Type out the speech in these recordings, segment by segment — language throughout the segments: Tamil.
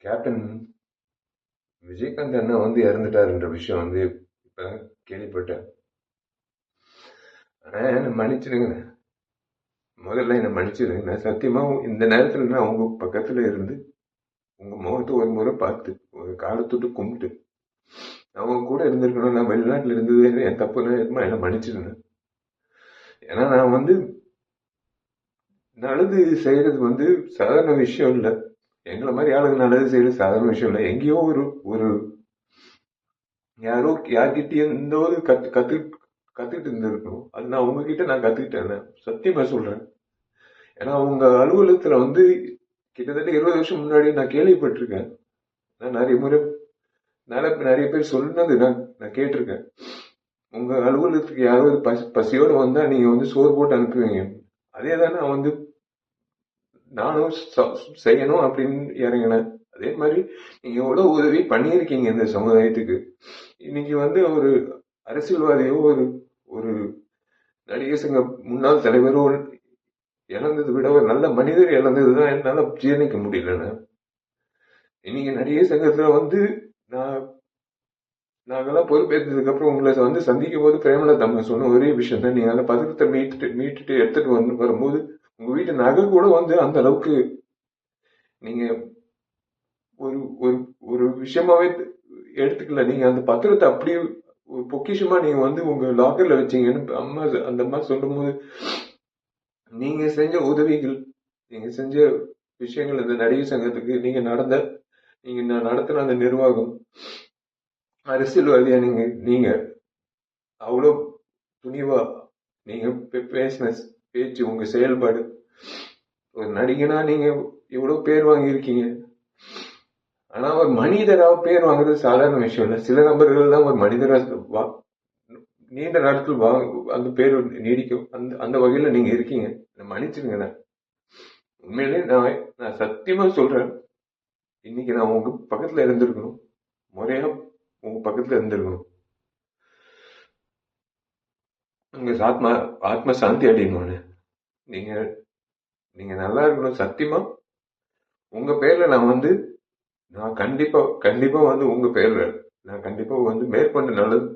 கேப்டன் விஜயகாந்த் அண்ணா வந்து இறந்துட்டாருன்ற விஷயம் வந்து இப்ப கேள்விப்பட்டேன். ஆனா என்ன மன்னிச்சிடுங்க, முதல்ல என்ன மன்னிச்சிடுங்க. நான் சத்தியமா இந்த நேரத்துல நான் உங்க பக்கத்துல இருந்து உங்க முகத்தை ஒரு முறை பார்த்து ஒரு காலத்தொட்டு கும்பிட்டு அவங்க கூட இருந்திருக்கணும். நான் வெளிநாட்டுல இருந்தது என் தப்புன்னு என்ன மன்னிச்சிடுங்க. ஏன்னா நான் வந்து நல்லது செய்யறது வந்து சாதாரண விஷயம் இல்லை. எங்களை மாதிரி ஆளுங்க நல்லது செய்யறது சாதாரண விஷயம் இல்லை. எங்கேயோ ஒரு ஒரு யாரோ யார்கிட்டயும் இந்த ஒரு கத்துக்கிட்டு இருந்திருக்கணும். அது நான் உங்ககிட்ட நான் கத்துக்கிட்டேன், சத்தியமா சொல்றேன். ஏன்னா உங்க அலுவலகத்துல வந்து கிட்டத்தட்ட 20 வருஷம் முன்னாடி நான் கேள்விப்பட்டிருக்கேன். நான் நிறைய முறை நிறைய பேர் சொன்னது நான் கேட்டிருக்கேன். உங்க அலுவலகத்துக்கு யாராவது பசியோட வந்தா நீங்க வந்து சோறு போட்டு அனுப்புவீங்க. அதே தான் நான் வந்து நானும் செய்யணும் அப்படின்னு இறங்கினேன். அதே மாதிரி நீங்க எவ்வளவு உதவி பண்ணியிருக்கீங்க இந்த சமுதாயத்துக்கு. இன்னைக்கு வந்து ஒரு அரசியல்வாதியோ ஒரு ஒரு நடிகர் சங்க முன்னாள் தலைவரோ இழந்ததை விட ஒரு நல்ல மனிதர் இழந்ததுதான் என்னால ஜீரணிக்க முடியலன்னு. இன்னைக்கு நடிகர் சங்கத்துல வந்து நாங்கெல்லாம் பொறுப்பேற்றதுக்கு அப்புறம் உங்களை வந்து சந்திக்கும் போது பிரேமலதா அம்மா சொன்ன ஒரே விஷயம் தான், நீங்க அந்த பத்திரத்தை மீட்டுட்டு எடுத்துட்டு வரும்போது உங்க வீட்டு நகை கூட வந்து அந்த அளவுக்கு நீங்க ஒரு ஒரு ஒரு விஷயமாவே எடுத்துக்கல. நீங்க அந்த பத்திரத்தை அப்படியே ஒரு பொக்கிஷமா நீங்க வந்து உங்க லாக்கர்ல வச்சீங்கன்னு அம்மா அந்த அம்மா சொல்லும் போது, நீங்க செஞ்ச உதவிகள், நீங்க செஞ்ச விஷயங்கள், இந்த நடிகர் சங்கத்துக்கு நீங்க நடத்தின அந்த நிர்வாகம், அரசியல்வாதியா நீங்க அவ்வளவு துணிவா நீங்க பேசின பேச்சு, உங்க செயல்பாடு, ஒரு நடிகனா நீங்க இவ்வளவு பேர் வாங்கியிருக்கீங்க. ஆனா ஒரு மனிதரா பேர் வாங்குறது சாதாரண விஷயம் இல்ல. சில நபர்கள் தான் ஒரு மனிதரா நீண்ட நாட்கள் அந்த பேர் நீடிக்கும். அந்த வகையில நீங்க இருக்கீங்க. மன்னிச்சிருங்க. உண்மையிலே நான் சத்தியமா சொல்றேன், இன்னைக்கு நான் உங்க பக்கத்துல இருந்திருக்கணும், முறையா உங்க பக்கத்துல இருந்திருக்கணும். உங்க ஆத்ம சாந்தி அடையணும்னு நீங்க நீங்க நல்லா இருக்கணும். சத்தியமா உங்க பேர்ல நான் கண்டிப்பா வந்து உங்க பேர்ல நான் கண்டிப்பா வந்து மேற்கொண்டு நல்லது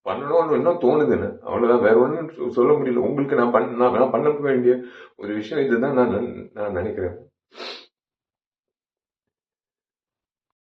பண்ணணும்னு இன்னும் தோணுதுன்னு. அவ்வளவுதான், வேற ஒன்றும் சொல்ல முடியல. உங்களுக்கு நான் பண்ண வேண்டிய ஒரு விஷயம் இதுதான் நான் நினைக்கிறேன்.